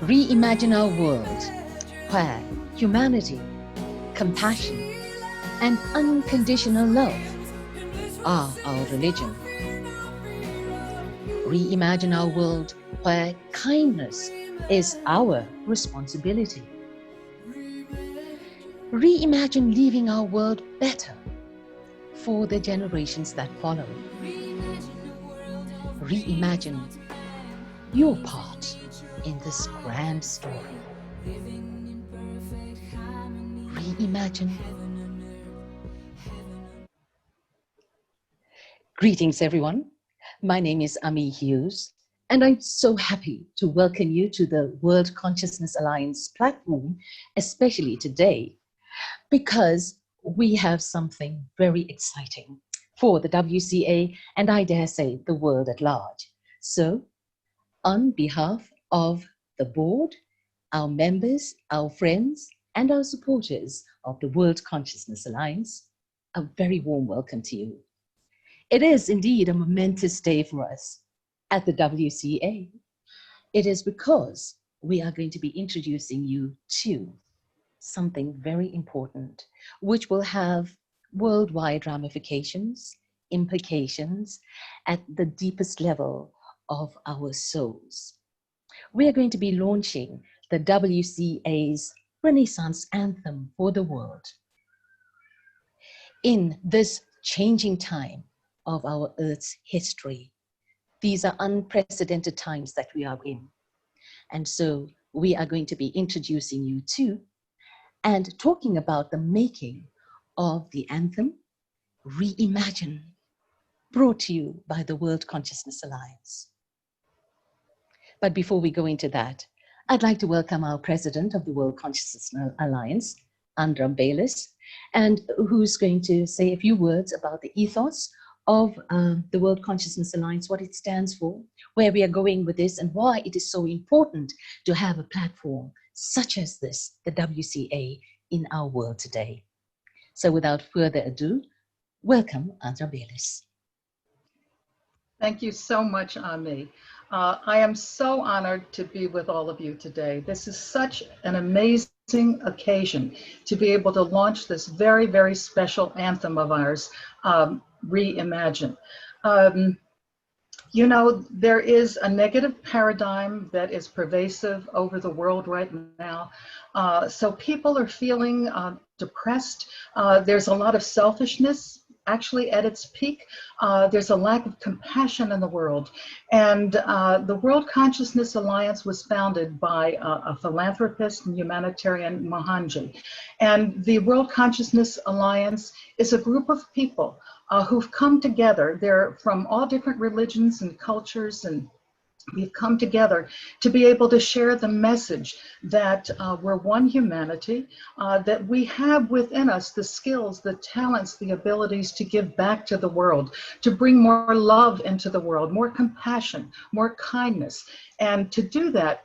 Reimagine our world where humanity, compassion, and unconditional love are our religion. Reimagine our world where kindness is our responsibility. Reimagine leaving our world better for the generations that follow. Reimagine your part in this grand story. Reimagine. Greetings, everyone. My name is Ami Hughes, and I'm so happy to welcome you to the World Consciousness Alliance platform, especially today, because we have something very exciting for the WCA and I dare say the world at large. So, on behalf of the board, our members, our friends, and our supporters of the World Consciousness Alliance, a very warm welcome to you. It is indeed a momentous day for us at the WCA. It is because we are going to be introducing you to something very important, which will have worldwide ramifications, implications at the deepest level of our souls. We are going to be launching the WCA's Renaissance Anthem for the world. In this changing time of our Earth's history, these are unprecedented times that we are in. And so we are going to be introducing you to and talking about the making of the anthem, Reimagine, brought to you by the World Consciousness Alliance. But before we go into that, I'd like to welcome our president of the World Consciousness Alliance, Andra Baylus, and who's going to say a few words about the ethos of the World Consciousness Alliance, what it stands for, where we are going with this, and why it is so important to have a platform such as this, the WCA, in our world today. So without further ado, welcome, Andra Baylus. Thank you so much, Ami. I am so honored to be with all of you today. This is such an amazing occasion to be able to launch this very, very special anthem of ours, Reimagine. You know, there is a negative paradigm that is pervasive over the world right now. So people are feeling depressed. There's a lot of selfishness actually at its peak. There's a lack of compassion in the world. And the World Consciousness Alliance was founded by a philanthropist and humanitarian, Mohanji. And the World Consciousness Alliance is a group of people who've come together. They're from all different religions and cultures, and we've come together to be able to share the message that we're one humanity, that we have within us the skills, the talents, the abilities to give back to the world, to bring more love into the world, more compassion, more kindness. And to do that,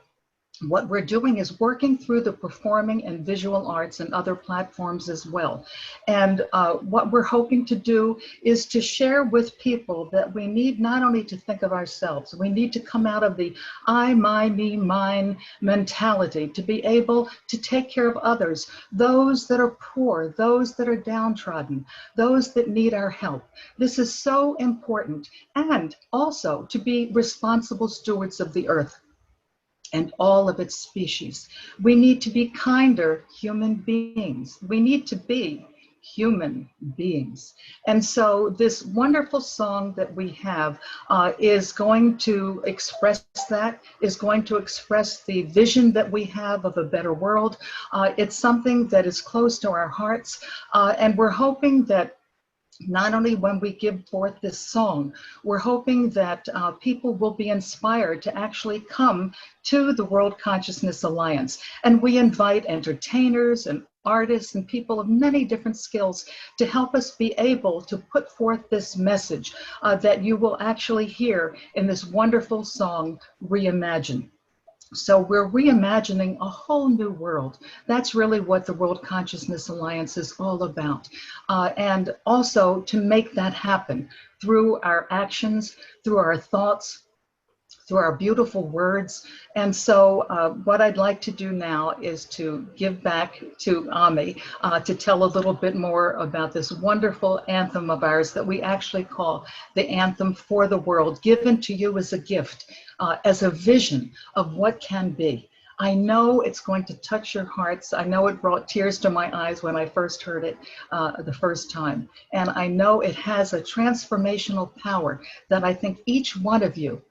what we're doing is working through the performing and visual arts and other platforms as well. And what we're hoping to do is to share with people that we need not only to think of ourselves, we need to come out of the I, my, me, mine mentality to be able to take care of others, those that are poor, those that are downtrodden, those that need our help. This is so important. And also to be responsible stewards of the earth and all of its species. We need to be kinder human beings. We need to be human beings. And so this wonderful song that we have is going to express that, is going to express the vision that we have of a better world. It's something that is close to our hearts, and we're hoping that not only when we give forth this song, we're hoping that people will be inspired to actually come to the World Consciousness Alliance. And we invite entertainers and artists and people of many different skills to help us be able to put forth this message that you will actually hear in this wonderful song, Reimagine. So we're reimagining a whole new world. That's really what the World Consciousness Alliance is all about. And also to make that happen through our actions, through our thoughts, through our beautiful words. And so what I'd like to do now is to give back to Ami to tell a little bit more about this wonderful anthem of ours that we actually call the Anthem for the World, given to you as a gift, as a vision of what can be. I know it's going to touch your hearts. I know it brought tears to my eyes when I first heard it the first time. And I know it has a transformational power that I think each one of you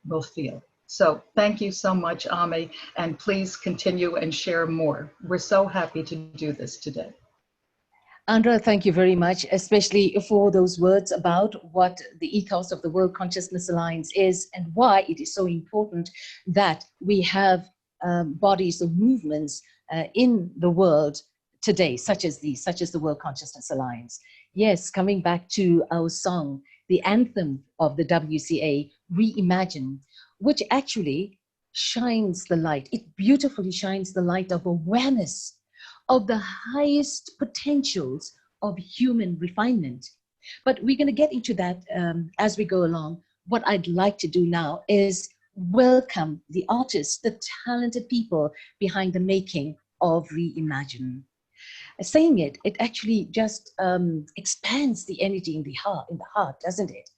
will feel. So thank you so much, Ami, and please continue and share more. We're so happy to do this today. Andra, thank you very much, especially for those words about what the ethos of the World Consciousness Alliance is and why it is so important that we have bodies or movements in the world today, such as the World Consciousness Alliance. Yes, coming back to our song, the anthem of the WCA, Reimagine, which actually shines the light. It beautifully shines the light of awareness of the highest potentials of human refinement. But we're going to get into that as we go along. What I'd like to do now is welcome the artists, the talented people behind the making of Reimagine. Saying it actually just expands the energy in the heart, doesn't it?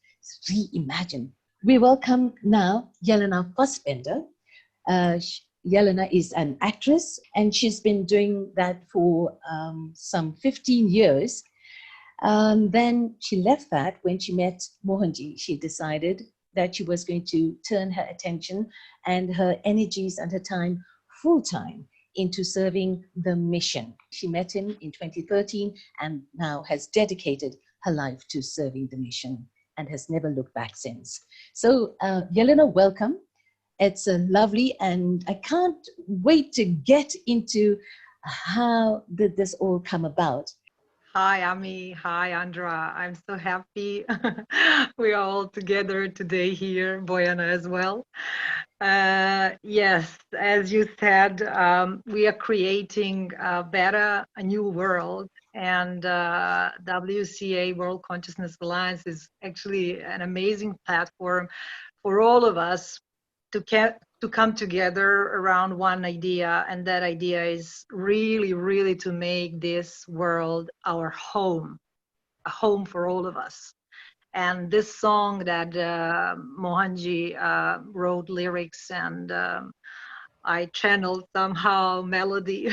Reimagine. We welcome now Jelena Fassbender. Jelena is an actress, and she's been doing that for some 15 years. Then she left that when she met Mohanji. She decided that she was going to turn her attention and her energies and her time full-time into serving the mission. She met him in 2013 and now has dedicated her life to serving the mission and has never looked back since. So Jelena, welcome. It's lovely, and I can't wait to get into how did this all come about. Hi, Ami. Hi, Andra. I'm so happy we are all together today here, Bojana as well. Yes, as you said, we are creating a new world, and WCA, World Consciousness Alliance, is actually an amazing platform for all of us to come together around one idea, and that idea is really to make this world our home, a home for all of us. And this song that Mohanji wrote lyrics, and I channeled somehow melody.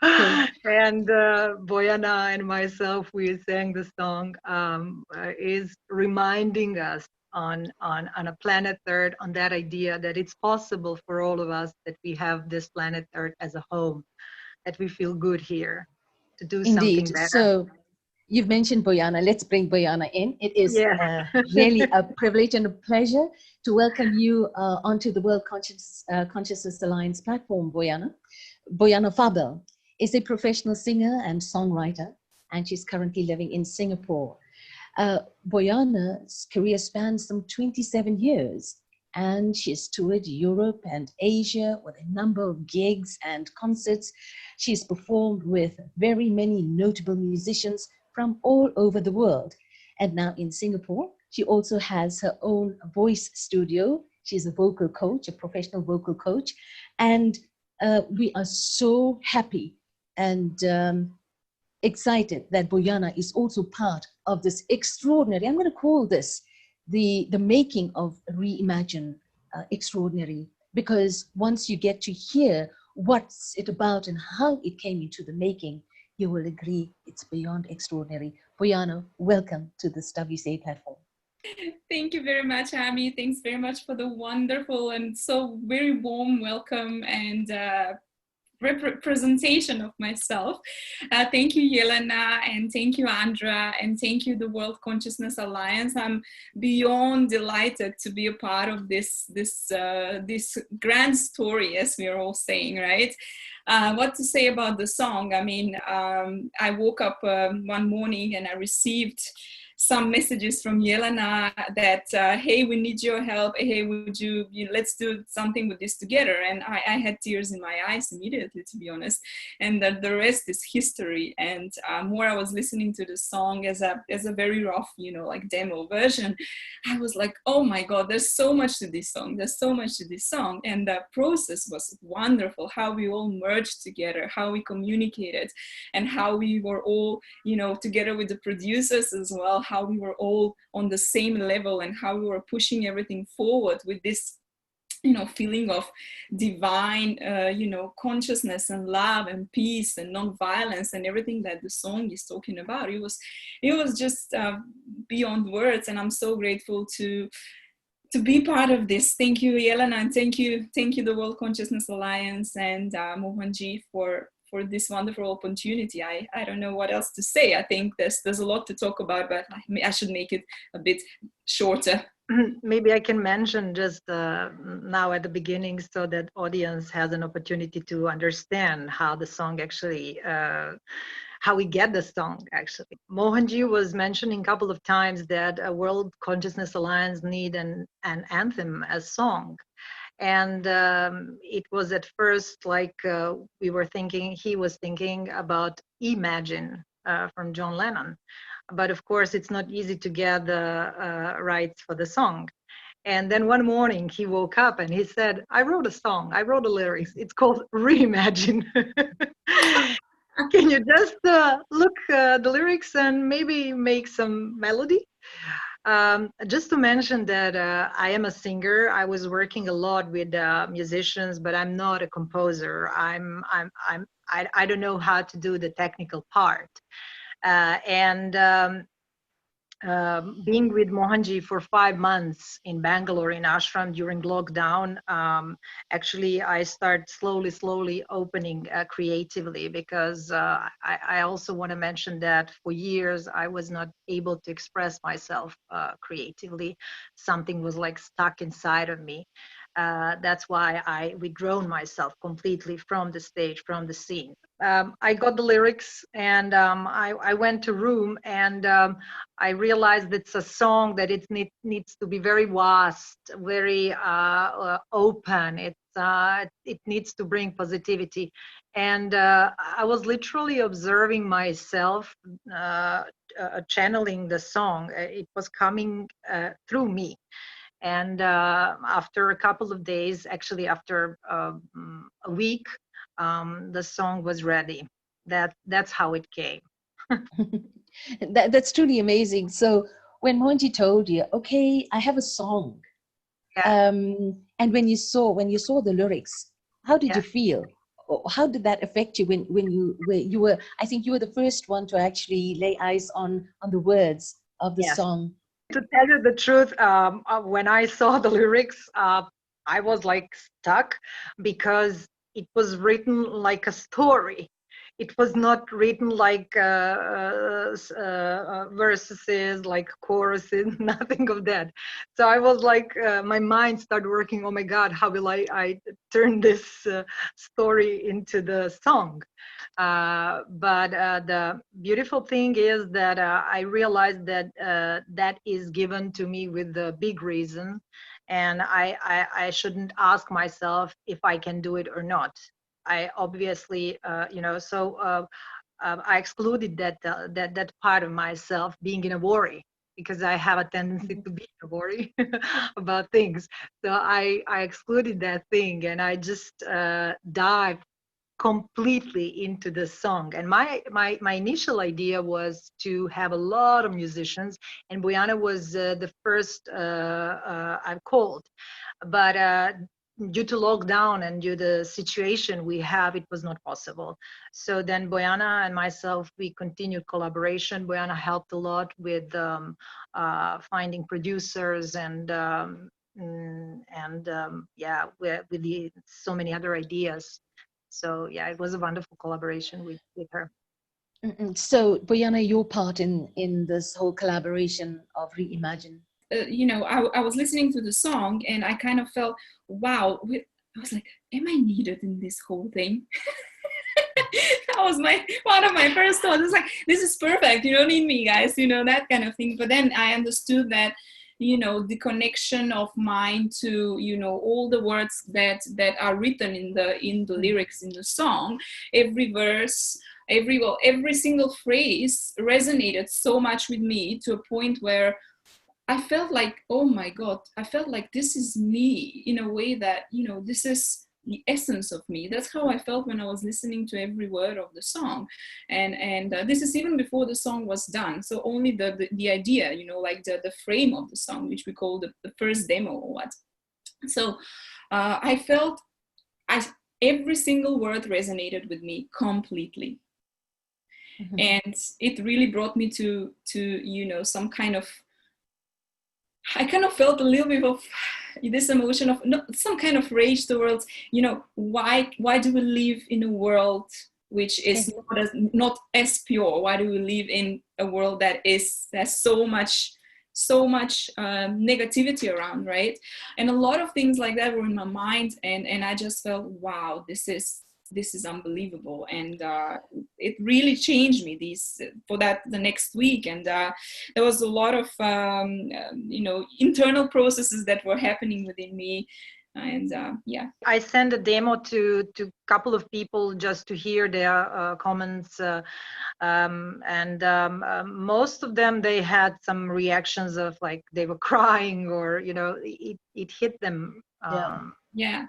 And Bojana and myself, we sang the song, is reminding us on a planet Earth, on that idea that it's possible for all of us, that we have this planet Earth as a home, that we feel good here to do something better. So you've mentioned Bojana. Let's bring Bojana in. It is really a privilege and a pleasure to welcome you onto the World Consciousness Alliance platform, Bojana. Bojana Fabel is a professional singer and songwriter, and she's currently living in Singapore. Bojana's career spans some 27 years, and she's toured Europe and Asia with a number of gigs and concerts. She's performed with very many notable musicians from all over the world. And now in Singapore, she also has her own voice studio. She's a vocal coach, a professional vocal coach. And we are so happy and excited that Bojana is also part of this extraordinary, I'm going to call this the making of Reimagine extraordinary, because once you get to hear what's it about and how it came into the making, you will agree it's beyond extraordinary. Bojana, welcome to this WCA platform. Thank you very much, Ami. Thanks very much for the wonderful and so very warm welcome and representation of myself. Thank you, Jelena, and thank you, Andra, and thank you, the World Consciousness Alliance. I'm beyond delighted to be a part of this grand story, as we are all saying, right? What to say about the song? I mean, I woke up one morning and I received some messages from Jelena that, hey, we need your help. Hey, let's do something with this together. And I had tears in my eyes immediately, to be honest. And the rest is history. And more I was listening to the song as a very rough, like demo version, I was like, oh my God, there's so much to this song. There's so much to this song. And the process was wonderful, how we all merged together, how we communicated, and how we were all, together with the producers as well, how we were all on the same level, and how we were pushing everything forward with this feeling of divine, consciousness and love and peace and non-violence and everything that the song is talking about. It was just beyond words, and I'm so grateful to be part of this. Thank you, Jelena, and thank you, the World Consciousness Alliance and Mohanji for this wonderful opportunity. I don't know what else to say. I think there's a lot to talk about, but I should make it a bit shorter. Maybe I can mention just now at the beginning, so that audience has an opportunity to understand how the song actually, how we get the song actually. Mohanji was mentioning a couple of times that a World Consciousness Alliance need an anthem as song. And it was at first like he was thinking about Imagine from John Lennon. But of course, it's not easy to get the rights for the song. And then one morning he woke up and he said, I wrote a song, I wrote the lyrics. It's called Reimagine. Can you just look the lyrics and maybe make some melody? Just to mention that I am a singer. I was working a lot with musicians, but I'm not a composer. I don't know how to do the technical part. Being with Mohanji for 5 months in Bangalore in ashram during lockdown, actually I start slowly opening creatively, because I also want to mention that for years I was not able to express myself creatively. Something was like stuck inside of me. That's why I withdrawn myself completely from the stage, from the scene. I got the lyrics, and I went to room, and I realized it's a song that it needs to be very vast, very open. It needs to bring positivity. And I was literally observing myself channeling the song. It was coming through me. And after a couple of days, actually after a week, the song was ready. That's how it came. That's truly amazing. So when Mohanji told you, okay, I have a song, Yeah. and when you saw the lyrics, how did you feel? Or how did that affect you when you were? I think you were the first one to actually lay eyes on the words of the song. To tell you the truth, when I saw the lyrics, I was like stuck, because it was written like a story. It was not written like verses, like choruses, nothing of that. So I was like, my mind started working, oh my God, how will I turn this story into the song? But the beautiful thing is that I realized that that is given to me with the big reason, and I shouldn't ask myself if I can do it or not. I obviously, I excluded that part of myself being in a worry, because I have a tendency to be in a worry about things. So I excluded that thing, and I just dived completely into the song. And my initial idea was to have a lot of musicians, and Bojana was the first I've called. But due to lockdown and due to the situation we have, it was not possible. So then Bojana and myself, we continued collaboration. Bojana helped a lot with finding producers and with so many other ideas. So yeah, it was a wonderful collaboration with her. So Bojana, your part in this whole collaboration of Reimagine? I was listening to the song, and I kind of felt, wow, I was like, am I needed in this whole thing? That was one of my first thoughts. It's like, this is perfect. You don't need me, guys, that kind of thing. But then I understood that, the connection of mine to, all the words that are written in the lyrics in the song, every verse, every single phrase resonated so much with me, to a point where I felt like, oh my God, I felt like this is me, in a way that, this is the essence of me. That's how I felt when I was listening to every word of the song. And this is even before the song was done. So only the idea, like the frame of the song, which we call the first demo or what. So I felt every single word resonated with me completely. Mm-hmm. And it really brought me to some kind of, I kind of felt a little bit of this emotion of some kind of rage towards, why do we live in a world which is not as pure? Why do we live in a world that has so much negativity around, right? And a lot of things like that were in my mind, and I just felt, wow, this is unbelievable. And it really changed me the next week. And there was a lot of internal processes that were happening within me. And I sent a demo to a couple of people just to hear their comments, and most of them, they had some reactions of like they were crying, or it hit them. Yeah.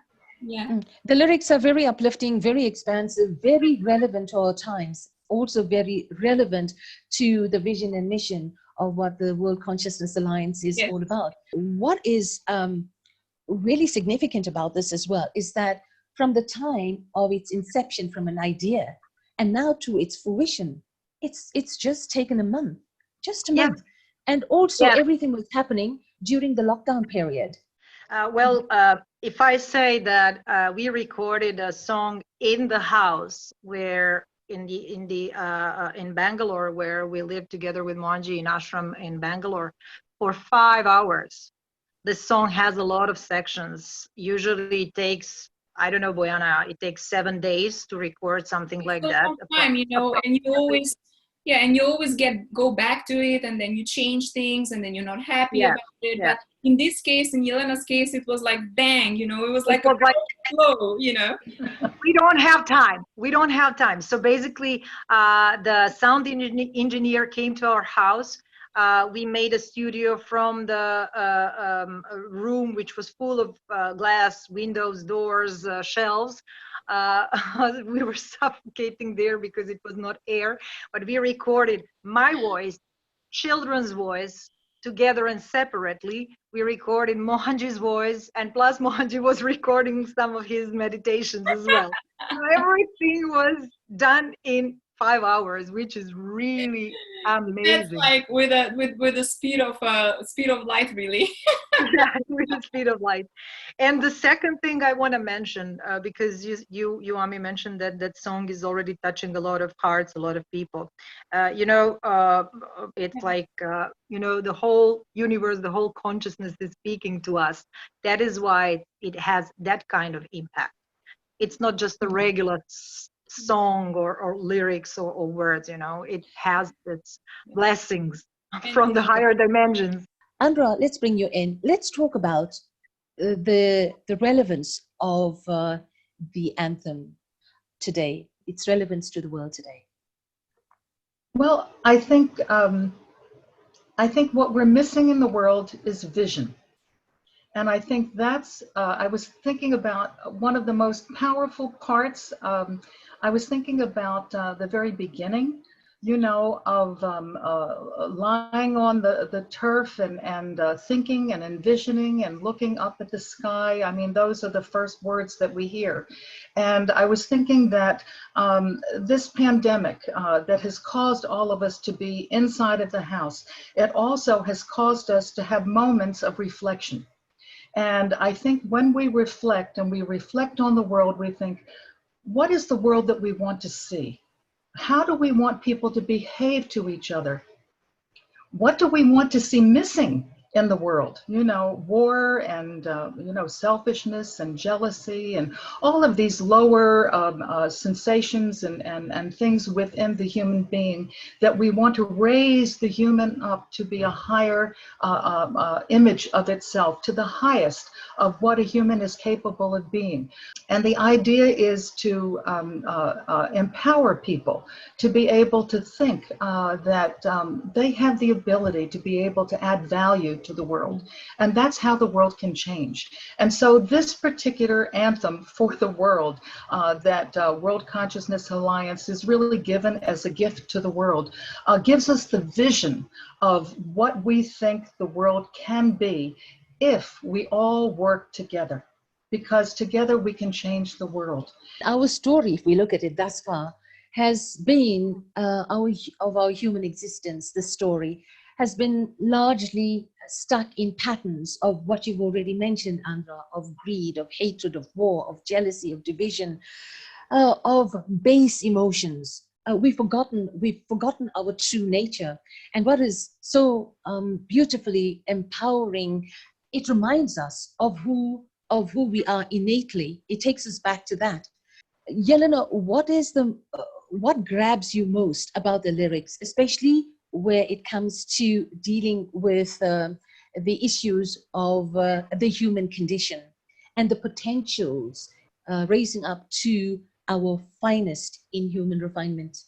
The lyrics are very uplifting, very expansive, very relevant to our times, also very relevant to the vision and mission of what the World Consciousness Alliance is all about. What is really significant about this as well is that from the time of its inception, from an idea, and now to its fruition, it's just taken a month, month. And also everything was happening during the lockdown period. If I say that we recorded a song in the house where in Bangalore, where we lived together with Mohanji in ashram in Bangalore for 5 hours. The song has a lot of sections. Usually it takes, I don't know, Bojana, it takes 7 days to record something like that. Time, and you always and you always go back to it, and then you change things, and then you're not happy about it. But in this case, in Jelena's case, it was like bang, it was like a flow, We don't have time. So basically, the sound engineer came to our house. We made a studio from the room, which was full of glass, windows, doors, shelves. We were suffocating there because it was not air, but we recorded my voice, children's voice, together and separately. We recorded Mohanji's voice, and plus Mohanji was recording some of his meditations as well. So everything was done in 5 hours, which is really amazing. That's like with the speed of light, really. Yeah, with the speed of light. And the second thing I want to mention, because you Ami mentioned that song is already touching a lot of hearts, a lot of people. It's like the whole universe, the whole consciousness is speaking to us. That is why it has that kind of impact. It's not just a regular song or lyrics or words, it has its blessings from the higher dimensions. Andra, let's bring you in. Let's talk about the relevance of the anthem today, its relevance to the world today. Well, I think what we're missing in the world is vision. And I think that's, I was thinking about one of the most powerful parts. I was thinking about the very beginning, of lying on the turf and thinking and envisioning and looking up at the sky. I mean, those are the first words that we hear. And I was thinking that this pandemic that has caused all of us to be inside of the house, it also has caused us to have moments of reflection. And I think when we reflect and we reflect on the world, we think, what is the world that we want to see? How do we want people to behave to each other? What do we want to see missing in the world. You know, war and, you know, selfishness and jealousy and all of these lower sensations and things within the human being, that we want to raise the human up to be a higher image of itself, to the highest of what a human is capable of being. And the idea is to empower people to be able to think that they have the ability to be able to add value to the world. And that's how the world can change. And so this particular anthem for the world that World Consciousness Alliance is really given as a gift to the world gives us the vision of what we think the world can be if we all work together, because together we can change the world. Our story, if we look at it thus far, has been our human existence. The story has been largely stuck in patterns of what you've already mentioned, Andra, of greed, of hatred, of war, of jealousy, of division, of base emotions. We've forgotten our true nature. And what is so beautifully empowering, it reminds us of who we are innately. It takes us back to that. Jelena, what grabs you most about the lyrics, especially where it comes to dealing with the issues of the human condition and the potentials raising up to our finest in human refinement?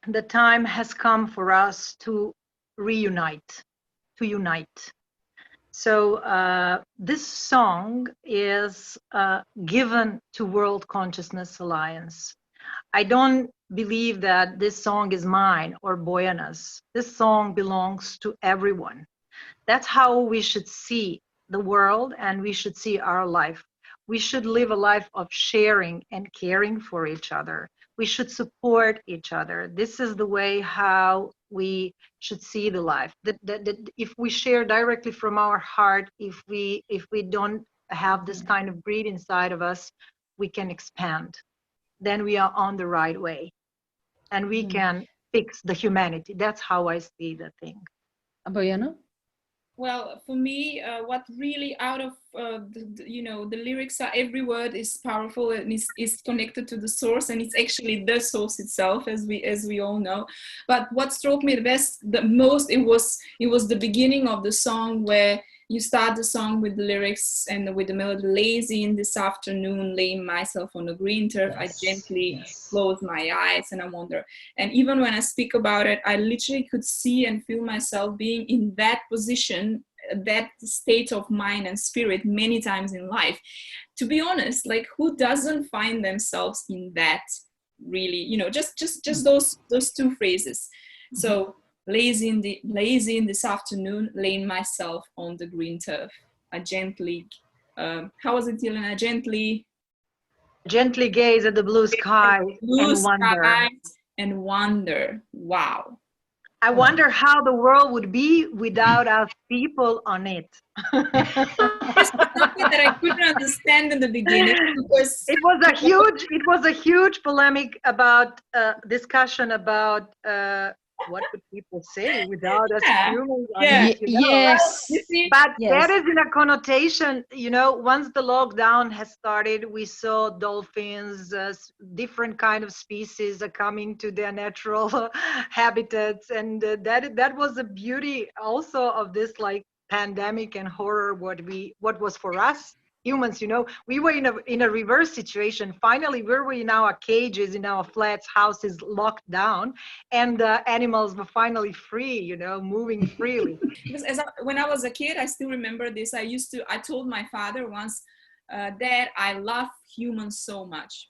The time has come for us to reunite, to unite. So this song is given to World Consciousness Alliance. I don't believe that this song is mine or Bojana's. This song belongs to everyone. That's how we should see the world, and we should see our life. We should live a life of sharing and caring for each other. We should support each other. This is the way how we should see the life. That if we share directly from our heart, if we don't have this kind of greed inside of us, we can expand. Then we are on the right way, and we can fix the humanity. That's how I see the thing. Bojana? Well, for me, what really out of the lyrics are, every word is powerful and is connected to the source, and it's actually the source itself, as we all know. But what struck me the most, it was the beginning of the song, where you start the song with the lyrics and with the melody. Lazy in this afternoon, laying myself on the green turf, I gently close my eyes and I wonder. And even when I speak about it, I literally could see and feel myself being in that position, that state of mind and spirit many times in life. To be honest, like, who doesn't find themselves in that, really, just those two phrases. So lazy in this afternoon, laying myself on the green turf. I gently, how was it, Jelena? Gently gaze at the blue sky and wonder. Wow. I wonder how the world would be without us people on it. This is something that I couldn't understand in the beginning, because it was a huge polemic about discussion about what would people say without us humans on it, yes. Right? But that is in a connotation, once the lockdown has started, we saw dolphins, different kind of species are coming to their natural habitats, and that was the beauty also of this, like, pandemic and horror. What was for us humans, we were in a reverse situation. Finally, we were in our cages, in our flats, houses locked down, and animals were finally free, moving freely. Because when I was a kid, I still remember this. I told my father once, Dad, I love humans so much.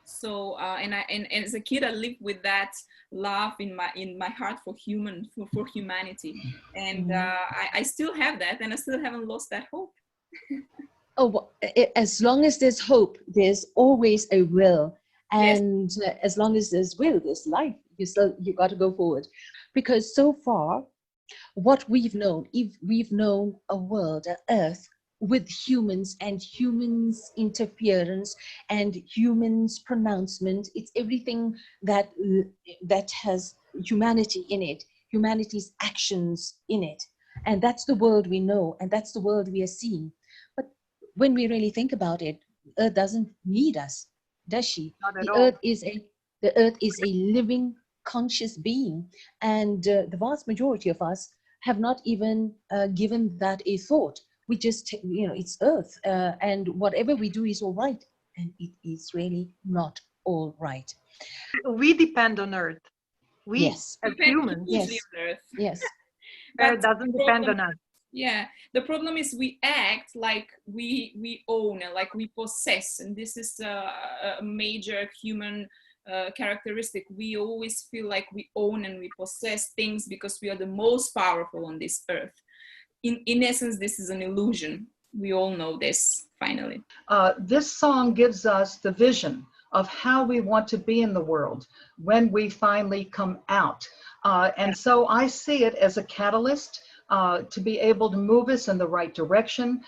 So and as a kid, I lived with that love in my heart for humanity, and I still have that, and I still haven't lost that hope. As long as there's hope, there's always a will, and as long as there's will, there's life. You got to go forward, because so far, what we've known a world, an earth, with humans and humans' interference and humans' pronouncement. It's everything that has humanity in it, humanity's actions in it. And that's the world we know, and that's the world we are seeing. But when we really think about it, Earth doesn't need us, does she? Not at The all. Earth is a living, conscious being, and the vast majority of us have not even given that a thought. We just, it's Earth, and whatever we do is all right, and it is really not all right. We depend on Earth. We, Yes. as Depend humans, hugely Yes. on Earth. Yes. Earth doesn't depend on us. Yeah, the problem is we act like we own and like we possess, and this is a major human characteristic. We always feel like we own and we possess things because we are the most powerful on this earth. In essence, this is an illusion. We all know this, finally. This song gives us the vision of how we want to be in the world when we finally come out. And so I see it as a catalyst to be able to move us in the right direction,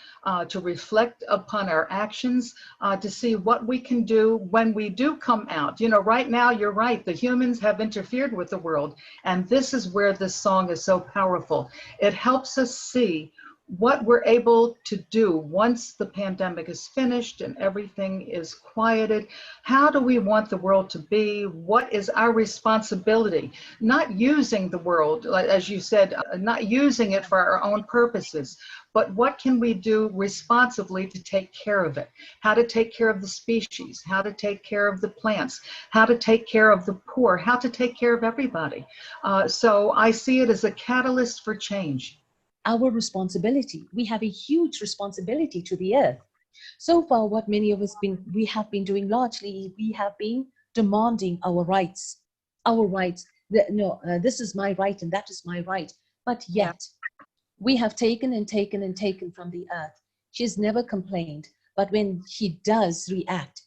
to reflect upon our actions, to see what we can do when we do come out. Right now, you're right, the humans have interfered with the world, and this is where this song is so powerful. It helps us see what we're able to do once the pandemic is finished and everything is quieted. How do we want the world to be? What is our responsibility? Not using the world, as you said, not using it for our own purposes, but what can we do responsibly to take care of it? How to take care of the species, how to take care of the plants, how to take care of the poor, how to take care of everybody. So I see it as a catalyst for change. Our responsibility. We have a huge responsibility to the earth. So far, what many of us we have been doing largely, we have been demanding our rights. Our rights. This is my right and that is my right. But yet, we have taken and taken and taken from the earth. She's never complained. But when she does react,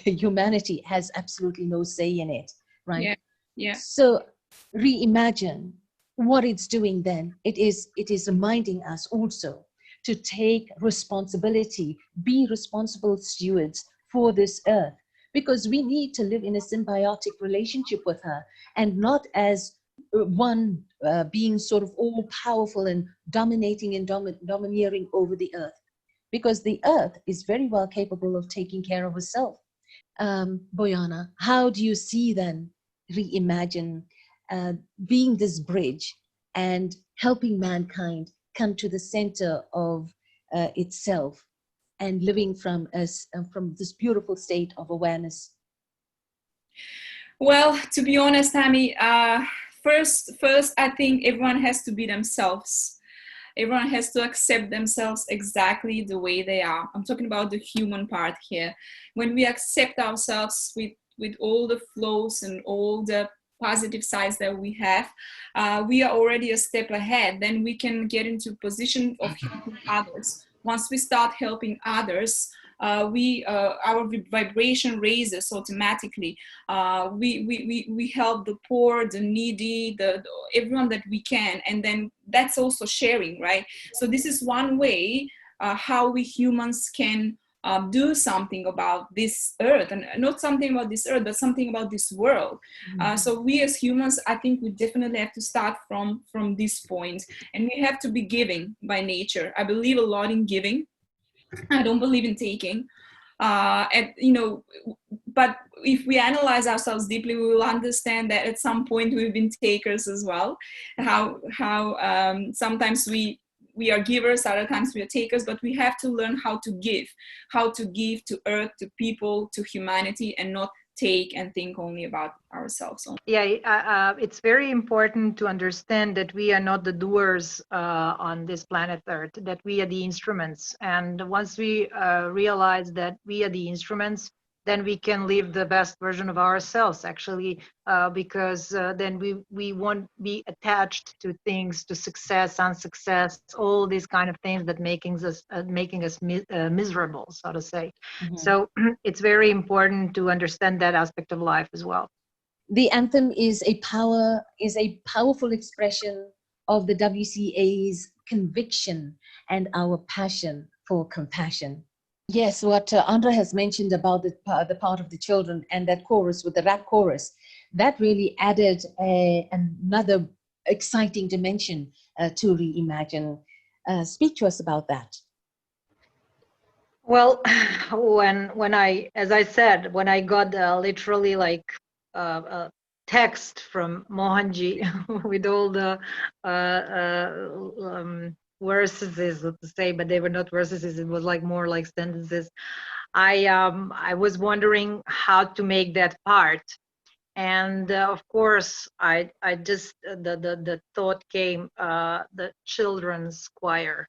humanity has absolutely no say in it, right? Yeah. Yeah. So reimagine what it's doing then. It is reminding us also to take responsibility, be responsible stewards for this earth, because we need to live in a symbiotic relationship with her, and not as one being sort of all powerful and dominating and domineering over the earth, because the earth is very well capable of taking care of herself. Bojana, how do you see then Reimagine being this bridge and helping mankind come to the center of itself and living from this beautiful state of awareness? Well, to be honest, Ami, first, I think everyone has to be themselves. Everyone has to accept themselves exactly the way they are. I'm talking about the human part here. When we accept ourselves with all the flaws and all the positive sides that we have, we are already a step ahead. Then we can get into a position of helping others. Once we start helping others, our vibration raises automatically. We help the poor, the needy, everyone that we can, and then that's also sharing, right? So this is one way how we humans can do something about this earth, and not something about this earth, but something about this world. So we as humans, I think we definitely have to start from this point, and we have to be giving by nature. I believe a lot in giving. I don't believe in taking. But if we analyze ourselves deeply, we will understand that at some point we've been takers as well. How sometimes we are givers, other times we are takers, but we have to learn how to give to earth, to people, to humanity, and not take and think only about ourselves. Yeah, it's very important to understand that we are not the doers on this planet Earth, that we are the instruments. And once we realize that we are the instruments, then we can live the best version of ourselves, actually, because then we won't be attached to things, to success, unsuccess, all these kind of things that making us miserable, so to say. Mm-hmm. So it's very important to understand that aspect of life as well. The anthem is a powerful expression of the WCA's conviction and our passion for compassion. Yes, what Andra has mentioned about the part of the children and that chorus with the rap chorus, that really added another exciting dimension to Reimagine. Speak to us about that. Well, when I, as I said, when I got literally like a text from Mohanji with all the verses, so to say, but they were not verses. It was like more like sentences. I was wondering how to make that part, and of course, I just the thought came, the children's choir.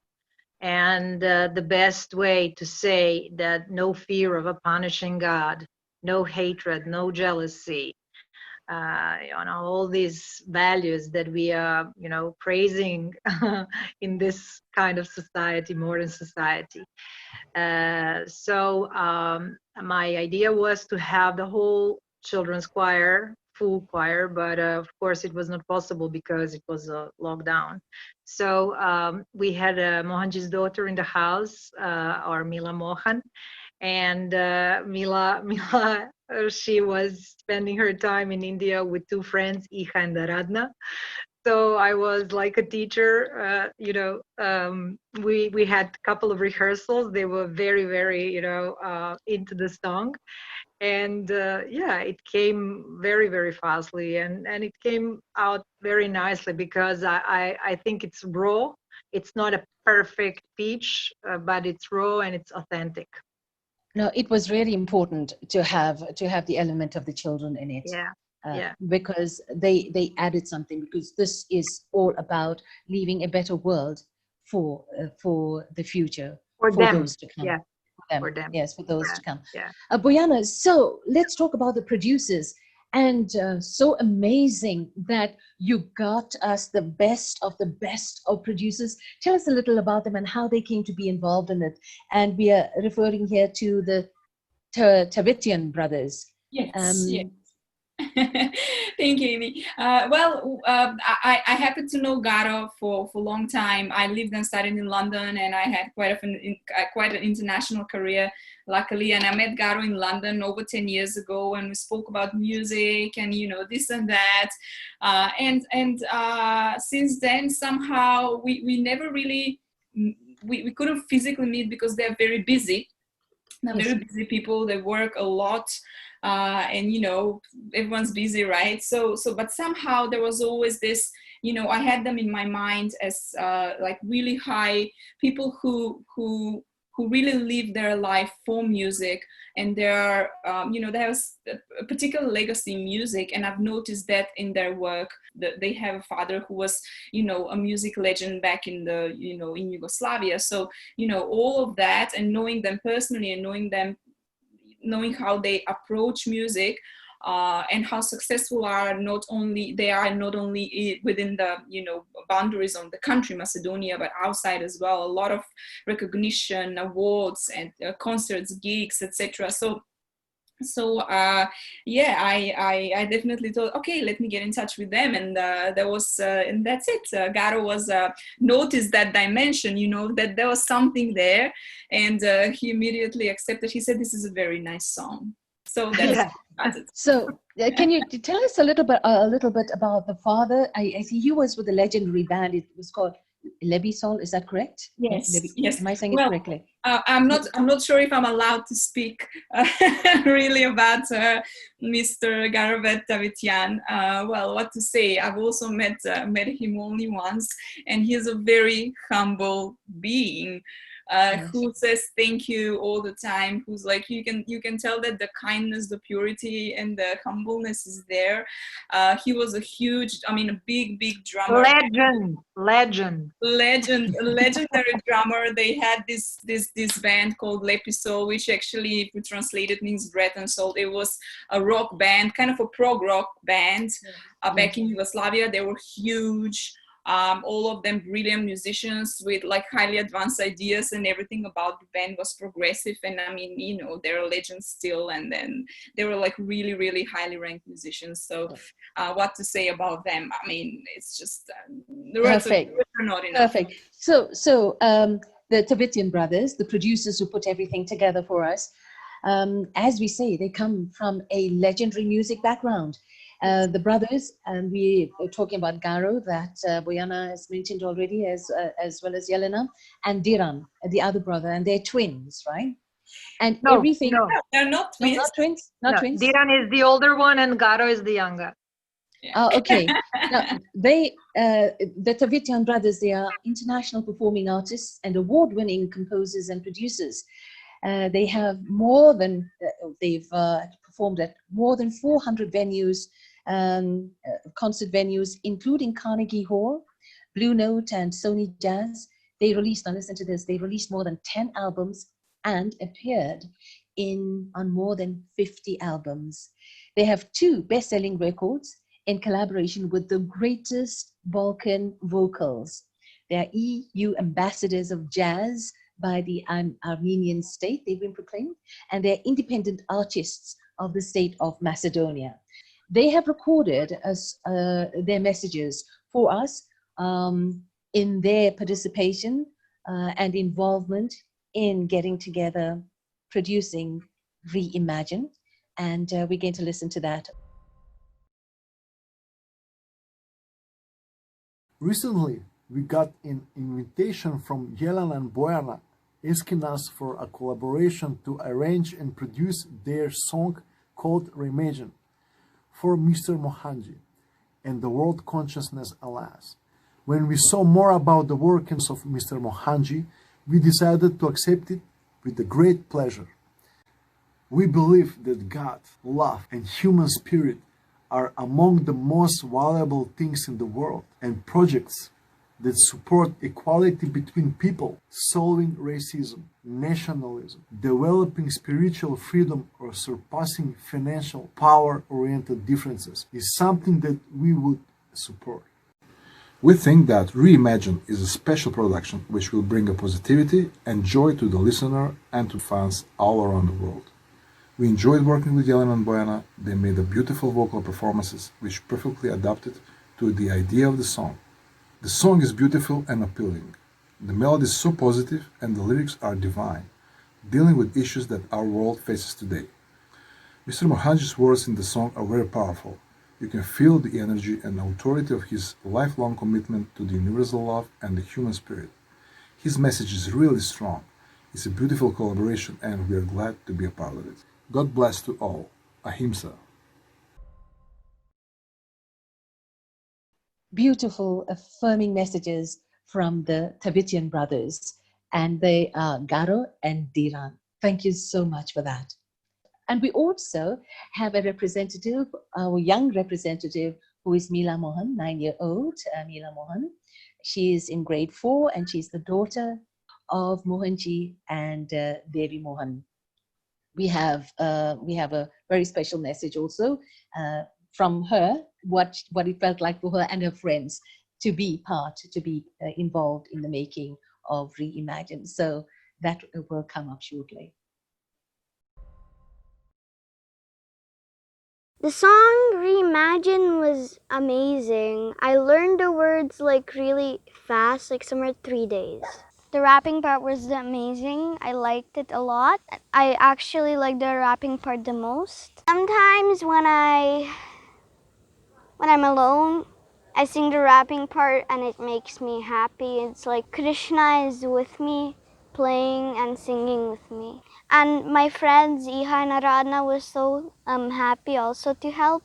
And the best way to say that no fear of a punishing God, no hatred, no jealousy, all these values that we are, praising in this kind of society, modern society. So my idea was to have the whole children's choir, full choir, but of course it was not possible because it was a lockdown. So we had Mohanji's daughter in the house, or Mila Mohan, and Mila, she was spending her time in India with two friends, Iha and Aradna. So I was like a teacher, we had a couple of rehearsals. They were very, very, into the song. And it came very, very fastly, and it came out very nicely because I think it's raw. It's not a perfect pitch, but it's raw and it's authentic. No, it was really important to have the element of the children in it. Yeah. Because they added something, because this is all about leaving a better world for the future, for them. Those to come. Yeah. For them. Yes, for those to come. Yeah. Bojana, so let's talk about the producers. And so amazing that you got us the best of producers. Tell us a little about them and how they came to be involved in it. And we are referring here to the Tavitijan brothers. Yes, yes. Thank you, Amy. I happened to know Garo for a long time. I lived and studied in London, and I had quite an international career, luckily. And I met Garo in London over 10 years ago, and we spoke about music and this and that. Since then, somehow we never really we couldn't physically meet because they're very busy. They're very busy people. They work a lot. And everyone's busy, right? So but somehow there was always this, I had them in my mind as like really high people who really live their life for music, and they have a particular legacy in music. And I've noticed that in their work, that they have a father who was a music legend back in the in Yugoslavia. So all of that, and knowing them personally, and knowing how they approach music, and how successful they are not only within the boundaries of the country Macedonia, but outside as well. A lot of recognition, awards, and concerts, gigs, etc. I definitely thought, okay, let me get in touch with them, and and that's it. Garo was noticed that dimension, that there was something there, and he immediately accepted. He said, "This is a very nice song." So that's it. So can you tell us a little bit about the father? I see he was with a legendary band. It was called Lebisol. Is that correct? Yes. Yes. Am I saying it correctly? I'm not sure if I'm allowed to speak really about Mr. Garo Diran Tavitijan. Well, what to say? I've also met him only once, and he's a very humble being. Who says thank you all the time, who's like, you can tell that the kindness, the purity, and the humbleness is there. He was a big drummer. Legendary drummer. They had this band called Lepisol, which actually, if we translate it, means bread and salt. It was a rock band, kind of a prog rock band, back in Yugoslavia. They were huge. All of them brilliant musicians with like highly advanced ideas, and everything about the band was progressive. And they're legends still. And then they were like really, really highly ranked musicians. So what to say about them? It's just the words are not enough. Perfect. So the Tavitijan brothers, the producers who put everything together for us, as we say, they come from a legendary music background. The brothers, and we are talking about Garo, that Bojana has mentioned already, as well as Jelena, and Diran, the other brother, and they're twins, right? And No, everything. no. They're not No, twins. not twins. Not No, twins. Diran is the older one and Garo is the younger. Oh, okay. Now, the Tavitijan brothers, they are international performing artists and award-winning composers and producers. They have they've performed at more than 400 venues, concert venues, including Carnegie Hall, Blue Note, and Sony Jazz. They released, now listen to this, they released more than 10 albums and appeared on more than 50 albums. They have 2 best-selling records in collaboration with the greatest Balkan vocals. They are EU ambassadors of jazz by the Armenian state, they've been proclaimed, and they're independent artists of the state of Macedonia. They have recorded their messages for us in their participation and involvement in getting together, producing Reimagine, and we're going to listen to that. Recently, we got an invitation from Jelena and Bojana asking us for a collaboration to arrange and produce their song called Reimagine for Mr. Mohanji and the World Consciousness Alliance. When we saw more about the workings of Mr. Mohanji, we decided to accept it with a great pleasure. We believe that God, love, and human spirit are among the most valuable things in the world, and projects that support equality between people, solving racism, nationalism, developing spiritual freedom, or surpassing financial power-oriented differences is something that we would support. We think that Reimagine is a special production which will bring a positivity and joy to the listener and to fans all around the world. We enjoyed working with Jelena and Bojana. They made a beautiful vocal performances which perfectly adapted to the idea of the song. The song is beautiful and appealing. The melody is so positive and the lyrics are divine, dealing with issues that our world faces today. Mr. Mohanji's words in the song are very powerful. You can feel the energy and authority of his lifelong commitment to the universal love and the human spirit. His message is really strong. It's a beautiful collaboration and we are glad to be a part of it. God bless to all. Ahimsa. Beautiful, affirming messages from the Tavitijan brothers, and they are Garo and Diran. Thank you so much for that. And we also have a representative, our young representative, who is Mila Mohan, 9-year-old Mila Mohan. She is in grade 4 and she's the daughter of Mohanji and Devi Mohan. We have a very special message also from her, what it felt like for her and her friends to be involved in the making of Reimagine. So that will come up shortly. The song Reimagine was amazing. I learned the words like really fast, like somewhere 3 days. The rapping part was amazing. I liked it a lot. I actually like the rapping part the most. Sometimes when I'm alone, I sing the rapping part and it makes me happy. It's like Krishna is with me, playing and singing with me. And my friends Iha and Aradhana was so happy also to help.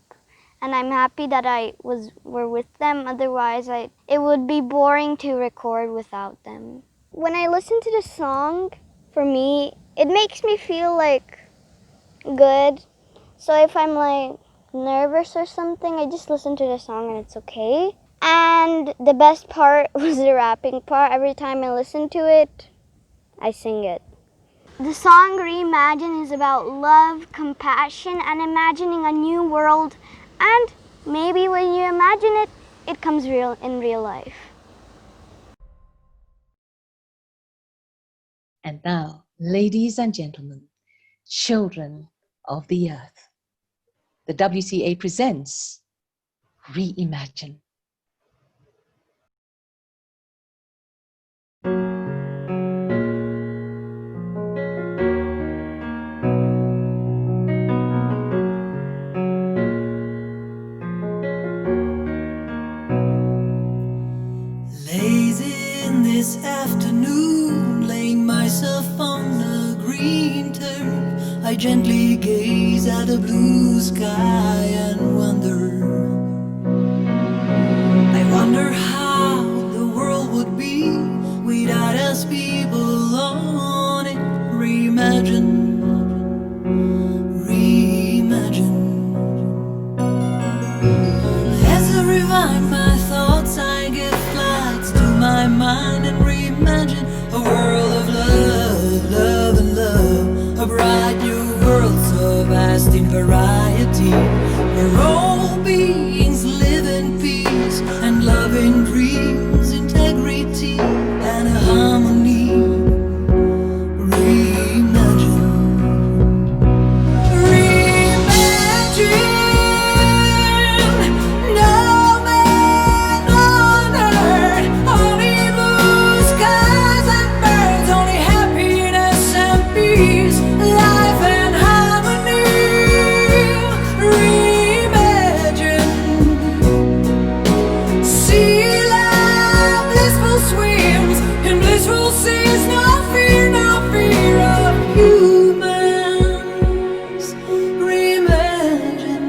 And I'm happy that were with them. Otherwise, it would be boring to record without them. When I listen to the song, for me, it makes me feel like good. So if I'm like nervous or something, I just listen to the song and it's okay. And the best part was the rapping part. Every time I listen to it, I sing it. The song Reimagine is about love, compassion, and imagining a new world. And maybe when you imagine it, it comes real in real life. And now, ladies and gentlemen, children of the earth, the WCA presents Reimagine. gently gaze at the blue sky and I wonder how the world would be without us people on it. Reimagine, reimagine. As I rewind my thoughts, I give flights to my mind and reimagine a world of love, love and love. A bright new world so vast in variety, where all beings live in peace and love in dreams, integrity and harmony. Reimagine, reimagine. No man on earth, only blue skies and birds, only happiness and peace, life and harmony. Reimagine. Sea life, blissful swims in blissful seas, no fear of humans. Reimagine,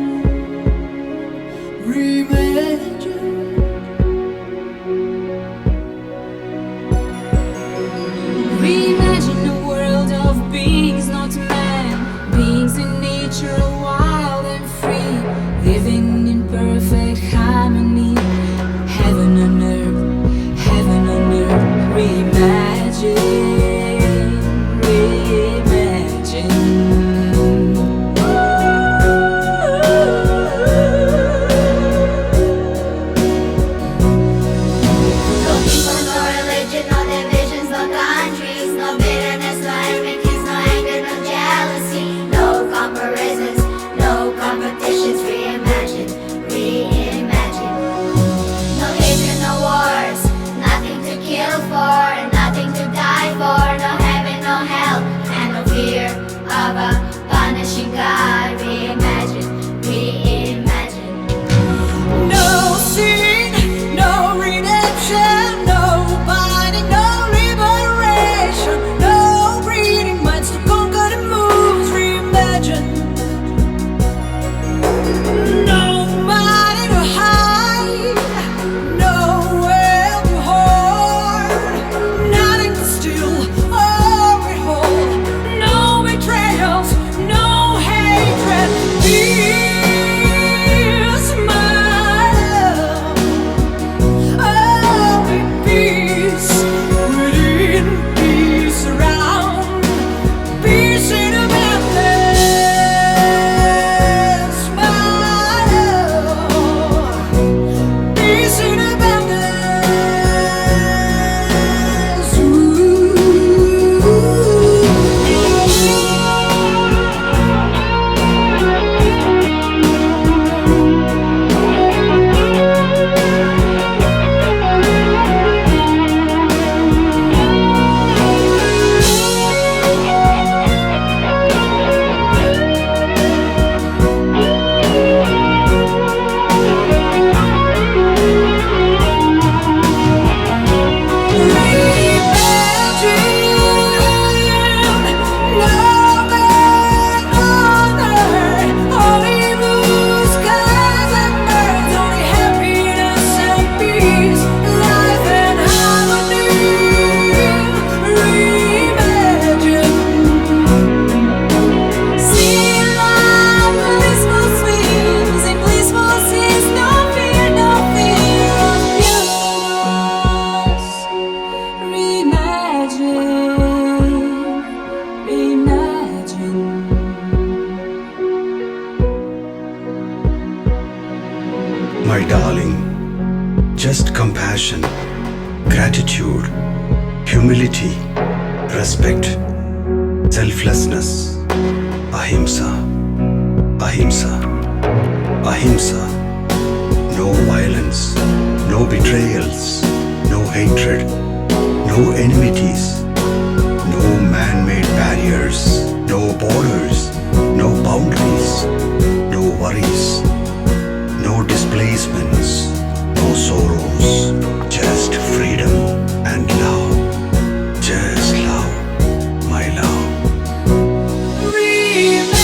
reimagine. Reimagine a world of beings, not man, beings in nature, wild and free, living in perfect harmony. Heaven on earth, heaven on earth. Reimagine, reimagine. No people, no religion, no divisions, no countries, no bitterness, no enmities, no anger, no jealousy, no comparisons, no competitions. Reimagine, reimagine. No hatred, no wars, nothing to kill for, nothing to die for, no heaven, no hell, and no fear of a punishing God. Reimagine, reimagine. No sin, no redemption, no binding, no liberation, no breeding minds to conquer the moons. Reimagine. No money to hide, nowhere to hoard, nothing to steal or withhold, no betrayals, no hatred. Peace, my love. Oh, peace within, peace around, peace in abundance, my love. Peace in abundance. My darling, just compassion, gratitude, humility, respect, selflessness, ahimsa, ahimsa, ahimsa. No violence, no betrayals, no hatred, no enmities, no man-made barriers, no borders, no boundaries, no worries, no displacements, no sorrows, just freedom and love, just love, my love. Reimagine.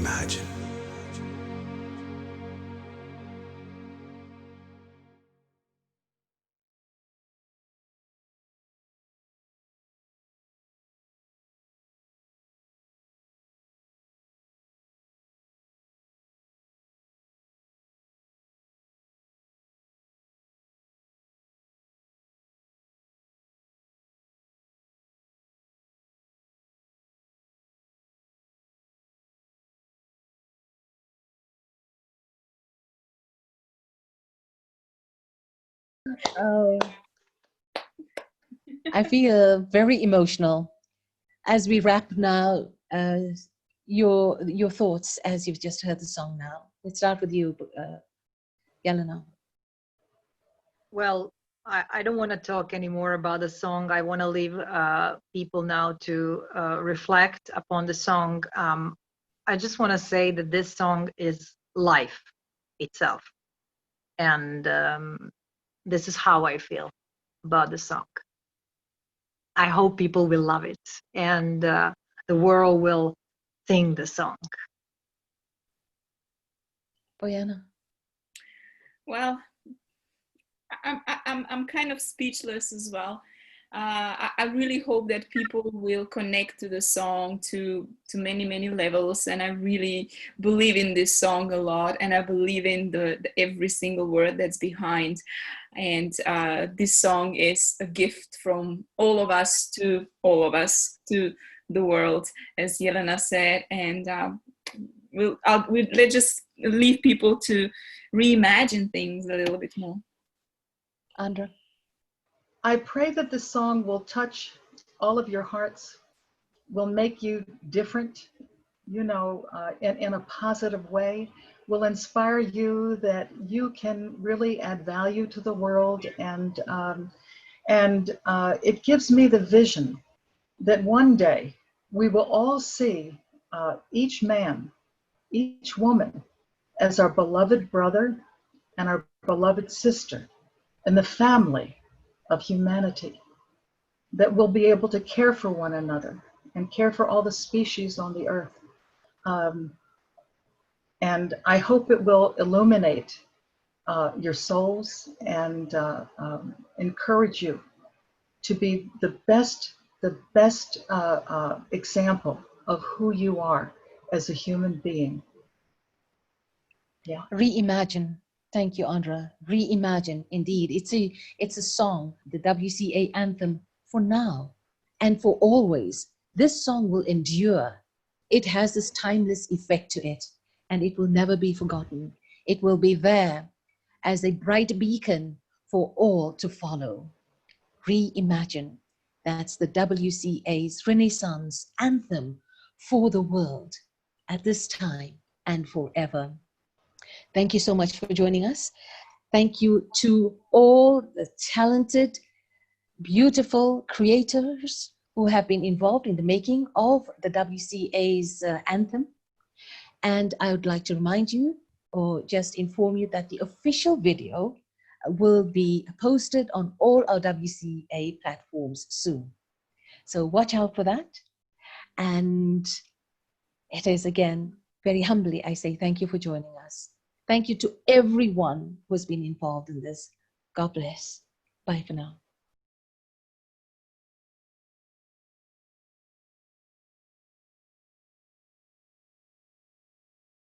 Reimagine. Oh, I feel very emotional as we wrap now. Your thoughts as you've just heard the song now. Let's start with you, Jelena. Well, I don't want to talk anymore about the song. I want to leave people now to reflect upon the song. I just want to say that this song is life itself. And this is how I feel about the song. I hope people will love it and the world will sing the song. Bojana. Well, I'm kind of speechless as well. I really hope that people will connect to the song to many levels, and I really believe in this song a lot, and I believe in the every single word that's behind. And this song is a gift from all of us to the world, as Jelena said. And let's just leave people to reimagine things a little bit more. Andra. I pray that this song will touch all of your hearts, will make you different, in a positive way, will inspire you that you can really add value to the world. And it gives me the vision that one day we will all see each man, each woman as our beloved brother and our beloved sister and the family of humanity, that we'll be able to care for one another and care for all the species on the earth. And I hope it will illuminate your souls and encourage you to be the best example of who you are as a human being. Yeah. Reimagine. Thank you, Andra. Reimagine. Indeed, it's a song, the WCA anthem for now and for always. This song will endure. It has this timeless effect to it, and it will never be forgotten. It will be there as a bright beacon for all to follow. Reimagine. That's the WCA's Renaissance anthem for the world at this time and forever. Thank you so much for joining us. Thank you to all the talented, beautiful creators who have been involved in the making of the WCA's anthem. And I would like to remind you, or just inform you, that the official video will be posted on all our WCA platforms soon. So watch out for that. And it is, again, very humbly, I say thank you for joining us. Thank you to everyone who has been involved in this. God bless. Bye for now.